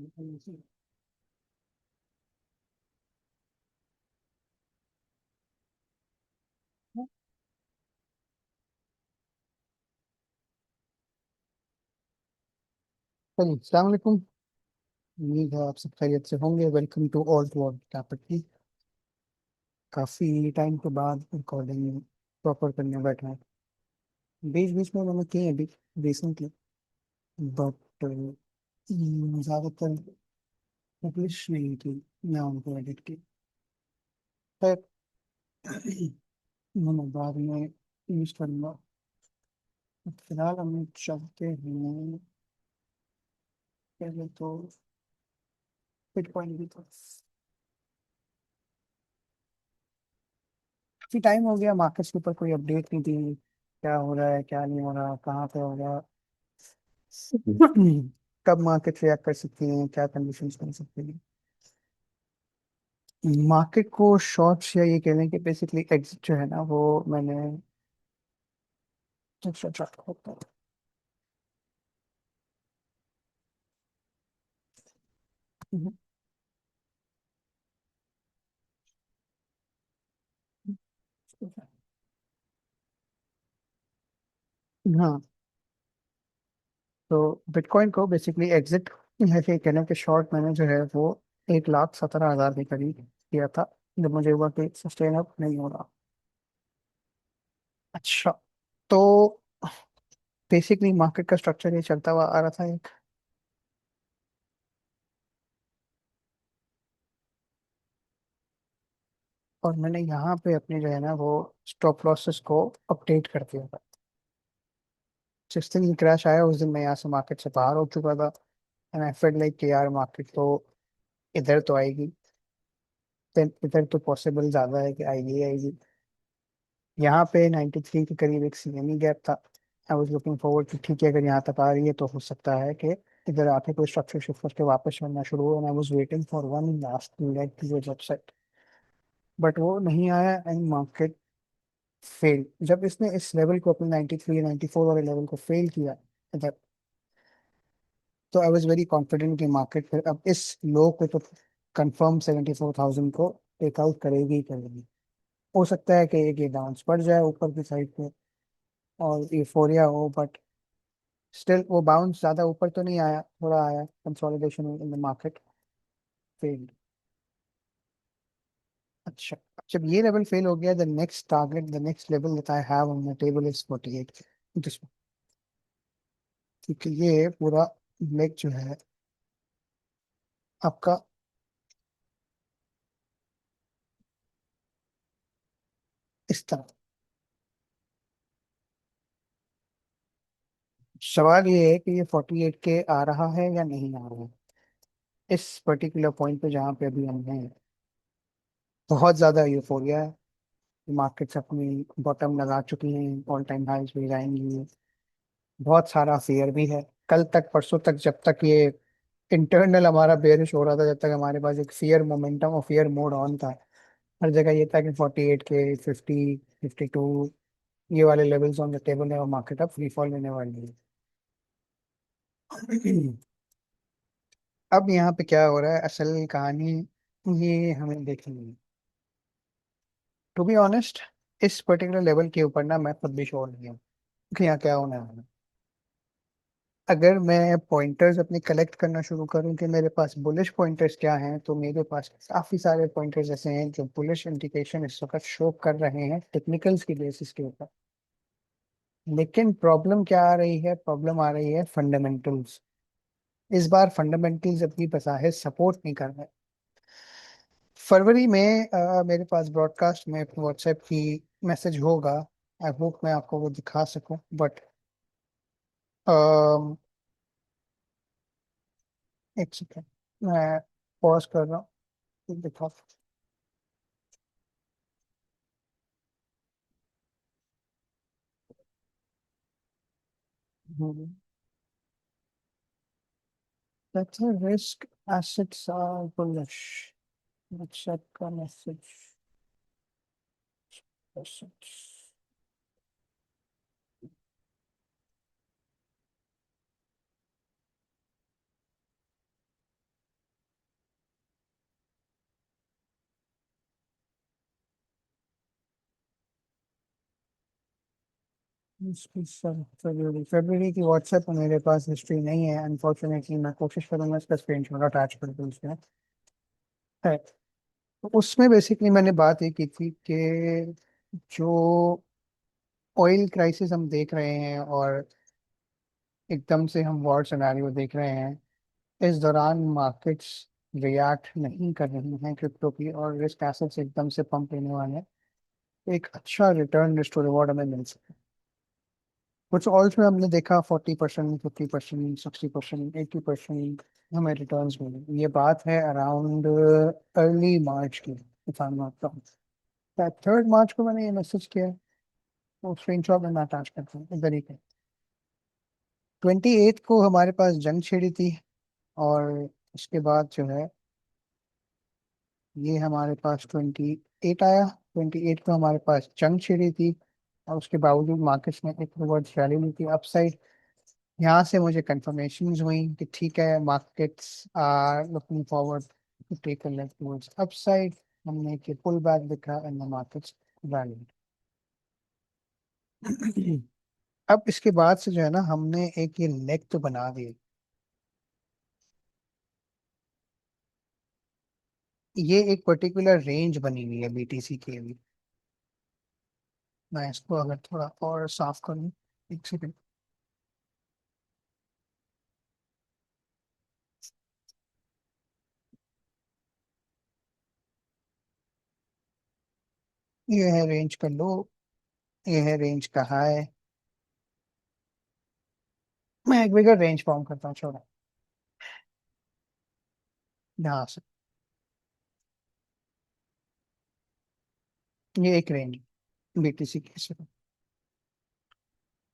चलिए, अस्सलाम वालेकुम। उम्मीद है आप सब खैरियत से होंगे। Welcome to all to all capital. काफ़ी टाइम के बाद रिकॉर्डिंग प्रॉपर करने बैठा है। बीच बीच में मैंने की अभी रिसेंटली, बट ज़्यादातर पब्लिश नहीं की, ना उनको एडिट की। खैर, मैंने बाद में यूज़ करूँगा। फिलहाल हम चलते हैं पहले तो बिटकॉइन की तरफ। काफी टाइम हो गया, मार्केट्स के ऊपर कोई अपडेट नहीं थी। क्या हो रहा है, क्या नहीं हो रहा, कहाँ पे हो रहा, कब मार्केट रिएक्ट कर सकती है, क्या कंडीशंस बन सकती है। मार्केट को शॉर्ट्स या ये कह लें कि बेसिकली एग्जिट जो है ना, वो मैंने होता है। हाँ, तो बिटकॉइन को बेसिकली एग्जिट है कि कहने के शॉर्ट मैंने जो है वो 1,17,000 के करीब किया था, जब मुझे हुआ कि सस्टेन अप नहीं हो रहा। अच्छा, तो बेसिकली मार्केट का स्ट्रक्चर ये चलता हुआ आ रहा था एक, और मैंने यहाँ पे अपने जो है ना वो स्टॉप लॉसेस को अपडेट कर दिया था। जिस दिन ये क्रैश आया उस दिन मैं यहाँ से मार्केट से बाहर हो चुका था। एंड आई फेल्ट लाइक कि यार मार्केट तो इधर तो आएगी, then इधर तो पॉसिबल ज्यादा है कि आएगी आएगी। यहाँ पे 93 के करीब एक सीएमई गैप था। आई वाज लुकिंग फॉरवर्ड कि ठीक है, अगर यहाँ तक आ रही है तो हो सकता है कि इधर आके कोई स्ट्रक्चर शिफ्ट करके वापस चलना शुरू हो। And I was waiting for one last leg to website, but वो नहीं आया एंड मार्केट फेल। जब इसने इस लेवल को अपने 93 94 वाले लेवल को फेल किया इधर, तो आई वाज वेरी कॉन्फिडेंट कि मार्केट फिर अब इस लो को तो कंफर्म 74,000 को टेकआउट करेगी ही करेगी। हो सकता है कि एक ये बाउंस बढ़ जाए ऊपर की साइड पे और यूफोरिया हो, बट स्टिल वो बाउंस ज्यादा ऊपर तो नहीं आया, थोड़ा आया, consolidation in the market failed. अच्छा, जब ये लेवल फेल हो गया, the next target, the next level that I have on the table is 48। क्योंकि ये पूरा लेग जो है आपका, इस तरह, सवाल ये है कि ये 48 के आ रहा है या नहीं आ रहा है। इस पर्टिकुलर पॉइंट पे जहाँ पे अभी हम हैं, बहुत ज्यादा यूफोरिया है। मार्केट्स अपनी बॉटम लगा चुकी हैं, ऑल टाइम हाइज भी जाएंगी। बहुत सारा फियर भी है। कल तक, परसों तक, जब तक ये इंटरनल हमारा बेयरिश हो रहा था, जब तक हमारे पास एक फियर मोमेंटम और फियर मोड ऑन था, हर जगह ये था कि 48 के 50, 52 ये वाले लेवल्स ऑन द टेबल है और मार्केट अब फ्री फॉल लेने वाली है। अब यहाँ पे क्या हो रहा है, असल कहानी ये हमें देखनी है। टू बी ऑनेस्ट, इस पर्टिकुलर लेवल के ऊपर ना मैं खुद भी श्योर नहीं हूँ कि यहाँ क्या होने वाला है। अगर मैं पॉइंटर्स अपने कलेक्ट करना शुरू करूँ कि मेरे पास बुलिश पॉइंटर्स क्या हैं, तो मेरे पास काफी सारे पॉइंटर्स ऐसे हैं जो बुलिश इंडिकेशन इस वक्त शो कर रहे हैं टेक्निकल्स की बेसिस के ऊपर। लेकिन प्रॉब्लम क्या आ रही है, प्रॉब्लम आ रही है फंडामेंटल्स। इस बार फंडामेंटल्स अपनी बजाय सपोर्ट नहीं कर रहे। फरवरी में मेरे पास ब्रॉडकास्ट में व्हाट्सएप की मैसेज होगा। आई होप मैं आपको वो दिखा सकूं, बट एक सेकेंड, मैं पॉज कर रहा हूँ, दिखा। That's a risk. Assets are bullish. Let's check the message. Assets. फरवरी फरवरी की व्हाट्सएप में मेरे पास हिस्ट्री नहीं है अनफॉर्चुनेटली। मैं कोशिश करूंगा इसका स्क्रीनशॉट अटैच कर दूं उसमें। है तो उसमें बेसिकली मैंने बात ये की थी कि जो ऑयल क्राइसिस हम देख रहे हैं और एकदम से हम वॉर सिनेरियो देख रहे हैं, इस दौरान मार्केट्स रिएक्ट नहीं कर रही हैं क्रिप्टो की और रिस्क एसेट्स एकदम से पंप लेने वाले हैं। एक अच्छा रिटर्न रिस्क टू रिवॉर्ड हमें मिल सकता है। कुछ ऑल्स में हमने देखा 40%, 50%, 60%, 80% हमें रिटर्न्स मिले। ये बात है अराउंड अर्ली मार्च की, if I am not wrong. 3 मार्च को मैंने ये मैसेज किया है, वो स्क्रीनशॉट में मैं अटैच करता हूँ इधर ही। 28 को हमारे पास जंग छिड़ी थी और उसके बाद जो है ये हमारे पास 28 आया। 28 को हमारे पास जंग छिड़ी थी और उसके बावजूद मार्केट्स में एक रिवर्स रैली हुई थी अपसाइड। यहाँ से मुझे कंफर्मेशन हुई कि ठीक है, markets are looking forward to take a leg towards upside. हमने कि पुल बैक दिखा इन द मार्केट्स रैली। अब इसके बाद से जो है ना, हमने एक ये लेग तो बना दिए। ये एक पर्टिकुलर रेंज बनी हुई है बीटीसी की भी। मैं इसको अगर थोड़ा और साफ करूँ, एक सेकंड। ये है रेंज का लो, ये है रेंज का हाई। मैं एक बिगर रेंज फॉर्म करता हूँ, छोड़ा यहाँ से। ये एक रेंज बीटीसी की सिर्फ।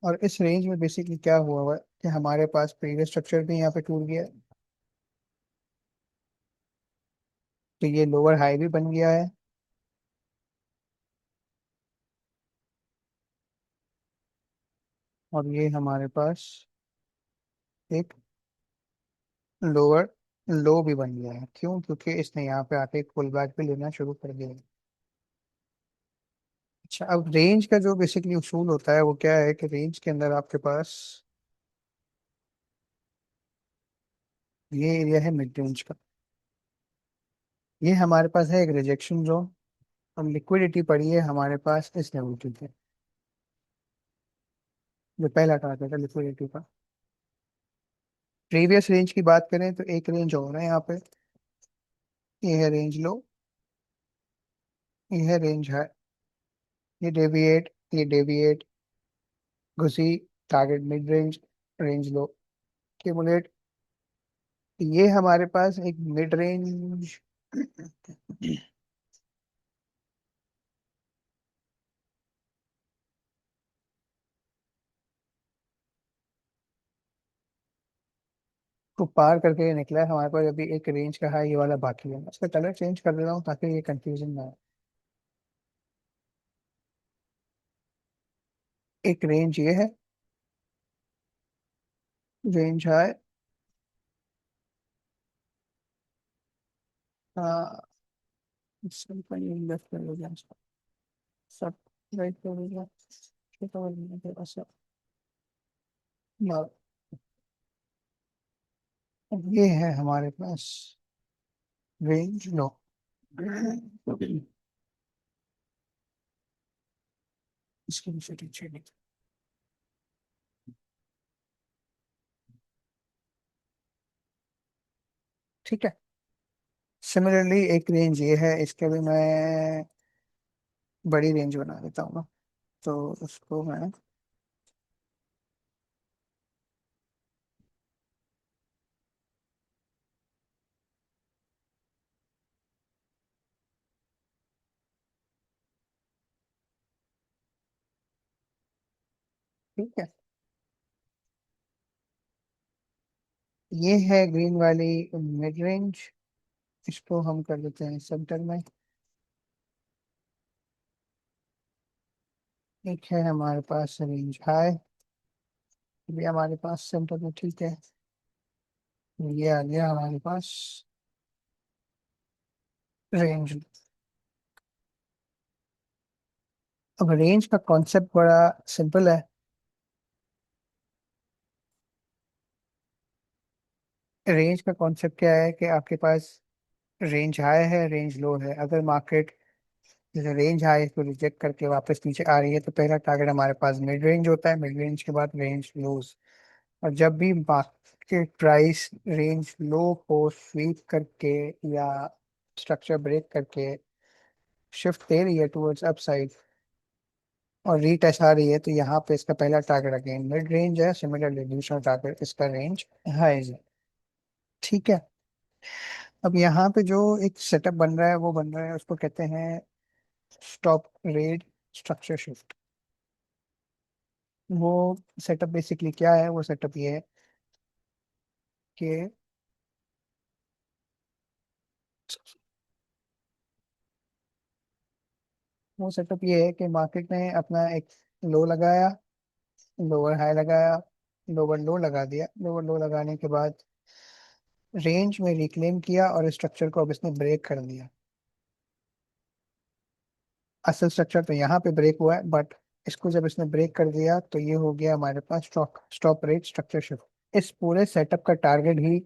और इस रेंज में बेसिकली क्या हुआ हुआ है कि हमारे पास प्रीवियस स्ट्रक्चर भी यहाँ पे टूट गया है। तो ये लोअर हाई भी बन गया है और ये हमारे पास एक लोअर लो भी बन गया है। क्यों? क्योंकि इसने यहाँ पे आके एक पुल बैक भी लेना शुरू कर दिया है। अच्छा, अब रेंज का जो बेसिकली उसूल होता है वो क्या है कि रेंज के अंदर आपके पास ये एरिया है मिड रेंज का। ये हमारे पास है एक रिजेक्शन जोन और लिक्विडिटी पड़ी है हमारे पास इस लेवल की है। जो पहला टारगेट है लिक्विडिटी का। प्रीवियस रेंज की बात करें तो एक रेंज और है यहाँ पे। ये है रेंज लो, ये है रेंज है। ये डेविएट घुसी, टारगेट मिड रेंज, रेंज लो, क्यूमुलेट। ये हमारे पास एक मिड रेंज को पार करके निकला है। हमारे पास अभी एक रेंज का है, ये वाला बाकी है। मैं इसका कलर चेंज कर देता हूँ ताकि ये कंफ्यूजन ना हो। एक रेंज ये है, रेंज है लेफ्ट कर हो गया इसका, सब राइट कर हो गया, छोटा हो गया थोड़ा सा। ना, अब ये है हमारे पास रेंज लो। इसकी भी सेटिंग चेंज। ठीक है। सिमिलरली एक रेंज ये है, इसके भी मैं बड़ी रेंज बना देता हूँ ना। तो उसको मैं, ठीक है, ये है ग्रीन वाली मिड रेंज। इसको हम कर देते हैं सेंटर में। एक है हमारे पास रेंज हाई, भी हमारे पास सेंटर में, ठीक है। ये आ गया हमारे पास रेंज। अब रेंज का कॉन्सेप्ट बड़ा सिंपल है। रेंज का कॉन्सेप्ट क्या है कि आपके पास रेंज हाई है, रेंज लो है। अगर मार्केट जैसे रेंज हाई को रिजेक्ट करके वापस नीचे आ रही है तो पहला टारगेट हमारे पास मिड रेंज होता है, मिड रेंज के बाद रेंज लोज। और जब भी मार्केट प्राइस रेंज लो को स्वीप करके या स्ट्रक्चर ब्रेक करके शिफ्ट दे रही है टुवर्ड्स अपसाइड और रीटेस्ट आ रही है, तो यहाँ पे इसका पहला टारगेट अगेन मिड रेंज है। सिमिलरली दूसरा टारगेट इसका रेंज हाई है। ठीक है। अब यहाँ पे जो एक सेटअप बन रहा है वो बन रहा है, उसको कहते हैं स्टॉप रेट स्ट्रक्चर शिफ्ट। वो सेटअप बेसिकली क्या है? वो सेटअप ये है कि वो सेटअप ये है कि मार्केट ने अपना एक लो लगाया, लोअर हाई लगाया, लोअर लो लगा दिया, लोअर लो लगाने के बाद रेंज में रिक्लेम किया और स्ट्रक्चर को अब इसने ब्रेक कर दिया। असल स्ट्रक्चर तो यहाँ पे ब्रेक हुआ है, बट इसको जब इसने ब्रेक कर दिया तो ये हो गया हमारे पास stop stop rate structure shift. इस पूरे सेटअप का टारगेट ही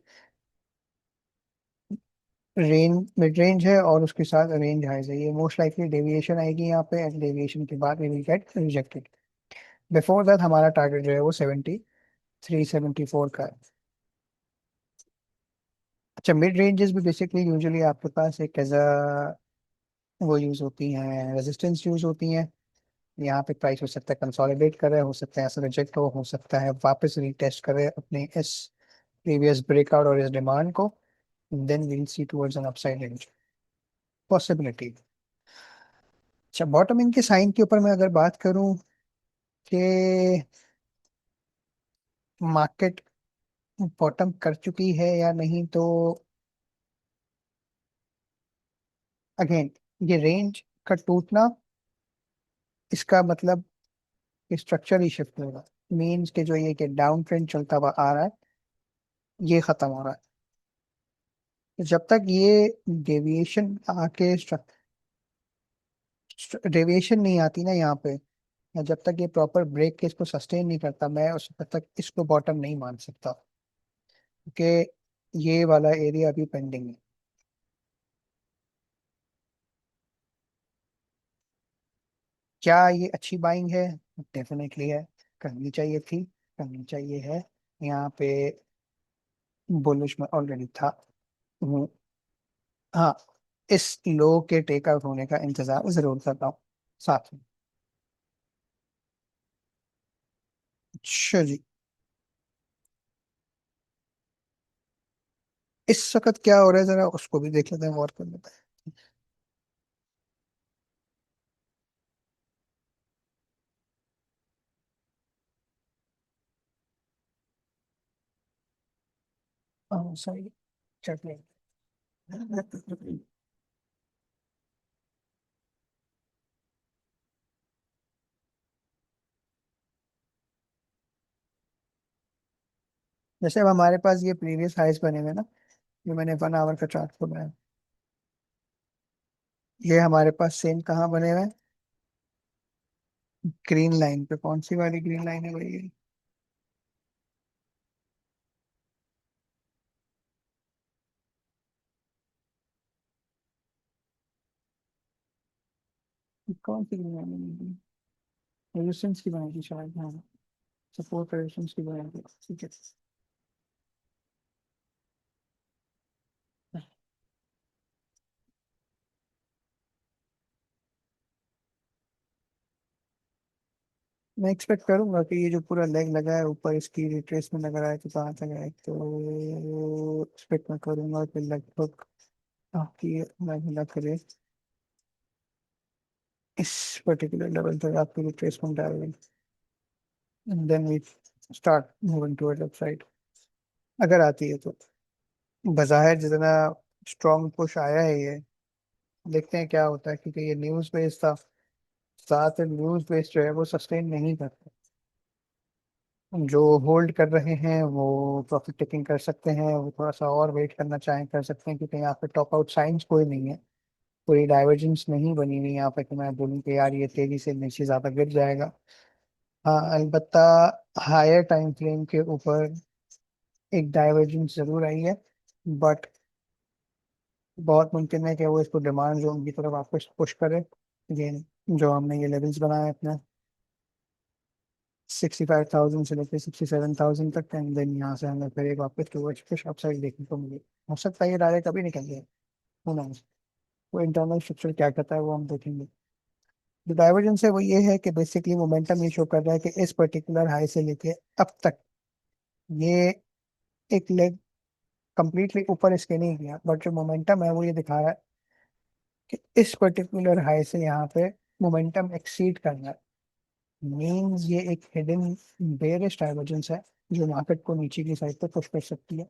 रेंज मिड रेंज है और उसके साथ रेंज हाई है। ये मोस्ट लाइकली डेविएशन आएगी यहाँ पे, एंड डेविएशन के बाद we will get rejected. Before that हमारा टारगेट जो है वो 73-74 का है। अच्छा, मिड रेंजेस भी बेसिकली यूजुअली आपके पास एक एज अ वो यूज होती हैं, रेजिस्टेंस यूज होती हैं। यहाँ पे प्राइस हो सकता है कंसोलिडेट करे, हो सकता है ऐसा रिजेक्ट हो सकता है वापस रीटेस्ट करे अपने इस प्रीवियस ब्रेकआउट और इस डिमांड को। Then we'll see towards an upside range possibility. अच्छा, बॉटमिंग के साइन के ऊपर मैं अगर बात करूं कि मार्केट बॉटम कर चुकी है या नहीं, तो अगेन ये रेंज का टूटना, इसका मतलब स्ट्रक्चर ही शिफ्ट होगा। मीन्स के जो ये कि डाउन ट्रेंड चलता हुआ आ रहा है ये खत्म हो रहा है। तो जब तक ये डेविएशन आके डेविएशन नहीं आती ना यहाँ पे, या जब तक ये प्रॉपर ब्रेक के इसको सस्टेन नहीं करता, मैं उस तब तक इसको बॉटम नहीं मान सकता, क्योंकि ये वाला एरिया अभी पेंडिंग है। क्या ये अच्छी बाइंग है? डेफिनेटली है। करनी चाहिए थी, करनी चाहिए है। यहाँ पे बुलिश में ऑलरेडी था। हूँ। हाँ, इस लो के टेक आउट होने का इंतजार जरूर करता हूँ साथ में। अच्छा जी। इस वक्त क्या हो रहा है जरा उसको भी देख लेते हैं, गौर कर लेते हैं। सही। चलिए। जैसे अब हमारे पास ये प्रीवियस हाइस बने हुए हैं ना, जो मैंने 1 आवर का चार्ट खोला है, ये हमारे पास सेम कहाँ बने हुए हैं? ग्रीन लाइन पे। कौन सी वाली ग्रीन लाइन है भाई ये? कौन सी ग्रीन लाइन है? रेजिस्टेंस की बनाई थी शायद, हाँ। सपोर्ट रेजिस्टेंस की बनाई थी, ठीक है। मैं एक्सपेक्ट करूंगा कि ये जो पूरा लेग लगा है ऊपर, इसकी रिट्रेसमेंट अगर आए तो कहाँ तक आए, तो एक्सपेक्ट मैं करूंगा कि लगभग आपकी महिला करे इस पर्टिकुलर लेवल तक आपकी रिट्रेसमेंट आएगी, and then we start moving toward upside अगर आती है तो। बाज़ाहिर जितना स्ट्रॉन्ग पुश आया है ये, देखते हैं क्या होता है, क्योंकि ये न्यूज़ बेस्ड था। ज्यादातर न्यूज़ बेस्ड जो है वो सस्टेन नहीं करते। जो होल्ड कर रहे हैं वो प्रॉफिट टेकिंग कर सकते हैं, वो थोड़ा सा और वेट करना चाहें कर सकते हैं, क्योंकि यहाँ पे टॉप आउट साइंस कोई नहीं है, कोई डाइवर्जेंस नहीं बनी हुई यहाँ पे कि मैं बोलूँ कि यार ये तेजी से नीचे ज्यादा गिर जाएगा। हाँ, अलबत्ता हायर टाइम फ्रेम के ऊपर एक डाइवर्जेंस जरूर आई है, बट बहुत मुमकिन है कि वो इसको डिमांड जोन की तरफ वापस पुश करे अगेन। जो हमने ये लेवल्स बनाए अपने 65,000 से लेकर 67,000 तक, एंड देन यहाँ से हमें फिर एक वापस टूवर्ड्स पुश अपसाइड देखने को मिली। हो सकता है ये डायरेक्ट कभी निकल जाए, who knows। वो इंटरनल स्ट्रक्चर क्या कहता है वो हम देखेंगे। जो डाइवर्जेंस है वो ये है कि बेसिकली मोमेंटम ये शो कर रहा है कि इस पर्टिकुलर हाई से लेके अब तक ये एक लेग कंप्लीटली ऊपर इसके नहीं गया, बट जो मोमेंटम है वो ये दिखा रहा है कि इस पर्टिकुलर हाई से यहाँ पे मोमेंटम एक्सीड करना है। मीन्स ये एक हिडन बेयरिश डाइवर्जेंस है जो मार्केट को नीचे की साइड पे पुश कर सकती है,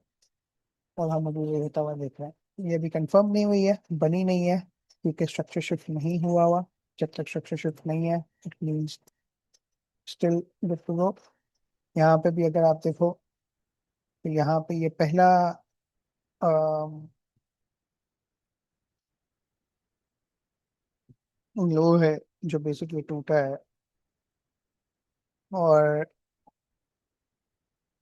और हम अभी ये होता हुआ देख रहे हैं। ये अभी कंफर्म नहीं हुई है, बनी नहीं है, क्योंकि स्ट्रक्चर शिफ्ट नहीं हुआ। जब तक स्ट्रक्चर शिफ्ट नहीं है it means still good to go. यहाँ पे भी अगर आप देखो तो यहाँ पे ये पहला लो है जो बेसिकली टूटा है, और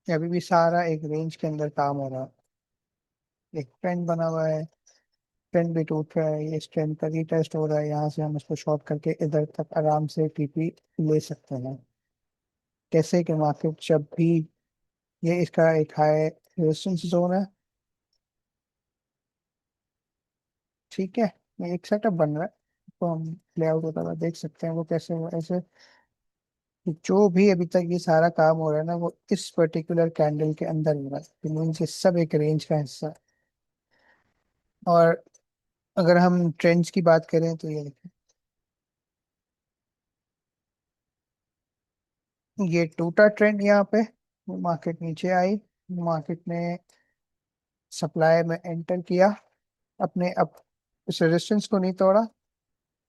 ये अभी भी सारा एक रेंज के अंदर काम हो रहा है। एक ट्रेंड बना हुआ है, ट्रेंड भी टूट रहा है, ये इस ट्रेंड का रीटेस्ट हो रहा है। यहाँ से हम इसको शॉर्ट करके इधर तक आराम से टीपी ले सकते हैं। कैसे कि मार्केट जब भी ये इसका एक हाई रेजिस्टेंस जोन है, ठीक है, ये एक सेटअप बन रहा है, तो हम प्ले आउट होता हुआ देख सकते हैं वो कैसे हुआ ऐसे। जो भी अभी तक ये सारा काम हो रहा है ना वो इस पर्टिकुलर कैंडल के अंदर हो रहा है, मीन्स ये सब एक रेंज का हिस्सा है। और अगर हम ट्रेंड्स की बात करें तो ये देखिए, ये टूटा ट्रेंड यहाँ पे, मार्केट नीचे आई, मार्केट ने सप्लाई में एंटर किया अपने, अब इस रेजिस्टेंस को नहीं तोड़ा,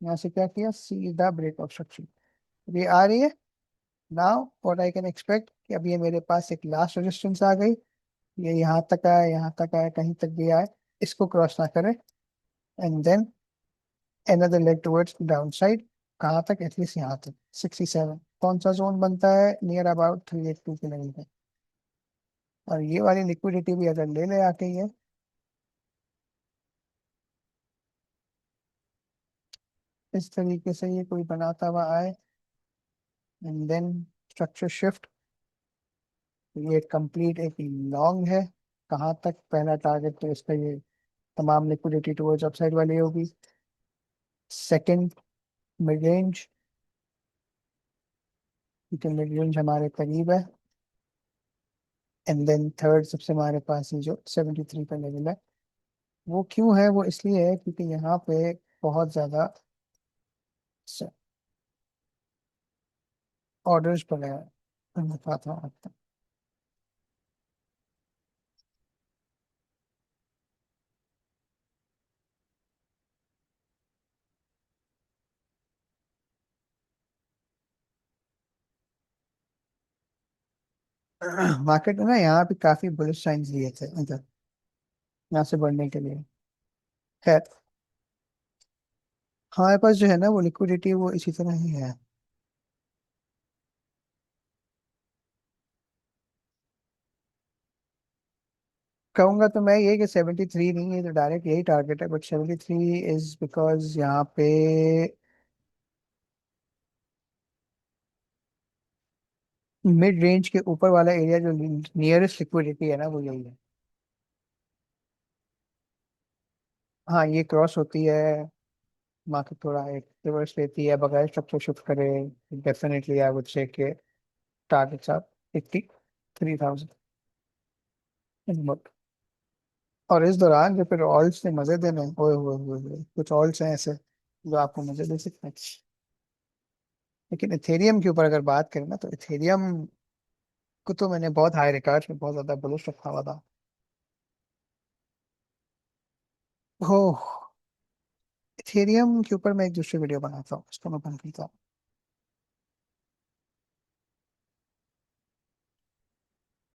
यहाँ से क्या किया, सीधा ब्रेक ऑफ स्ट्रक्चर। अब ये आ रही है now, what I can expect कि अब ये मेरे पास एक लास्ट रेजिस्टेंस आ गई। ये यहाँ तक आया, यहाँ तक आया, कहीं तक भी आए, इसको क्रॉस ना करे, and then another leg towards downside। कहाँ तक, एटलीस्ट यहाँ तक 67। कौन सा जोन बनता है, नियर अबाउट 382 के लेवल पे। और ये वाली लिक्विडिटी भी अगर ले ले आके ये इस तरीके से ये कोई बनाता हुआ आए, एंड देन स्ट्रक्चर शिफ्ट, ये कंप्लीट एक लॉन्ग है। कहाँ तक, पहला टारगेट तो इसका ये तमाम लिक्विडिटी टुवर्ड्स अपसाइड वाली होगी। सेकंड, मिड रेंज, क्योंकि मिड रेंज हमारे करीब है। एंड देन थर्ड सबसे हमारे पास ये जो 73 का लेवल है, वो क्यों है, वो इसलिए है क्योंकि यहाँ पे बहुत ज्यादा ऑर्डर्स पड़े हैं। मैं बताता हूँ आपको। मार्केट में ना यहाँ पे काफी बुलिश साइंस दिए थे इधर, यहाँ से बढ़ने के लिए। खैर, हमारे पास जो है ना वो लिक्विडिटी वो इसी तरह ही है। कहूंगा तो मैं ये कि 73 नहीं है तो डायरेक्ट यही टारगेट है, बट 73 इज बिकॉज यहाँ पे मिड रेंज के ऊपर वाला एरिया जो नियरेस्ट लिक्विडिटी है ना वो यही है। हाँ, ये क्रॉस होती है, मार्केट थोड़ा एक रिवर्स लेती है बगैर स्ट्रक्चर शिफ्ट करे, डेफिनेटली आई वुड से के टारगेट्स आर 83,000। और इस दौरान जो फिर ऑल्स ने मजे देने, ओए ओए कुछ ऑल्स हैं ऐसे जो आपको मजे दे सकते हैं। लेकिन इथेरियम के ऊपर अगर बात करें ना तो इथेरियम को तो मैंने बहुत हाई रिकॉर्ड्स में बहुत ज्यादा बुलिश रखा हुआ था। हो, इथेरियम के ऊपर मैं एक दूसरी वीडियो बनाता हूँ, उसको मैं बंद करता हूँ।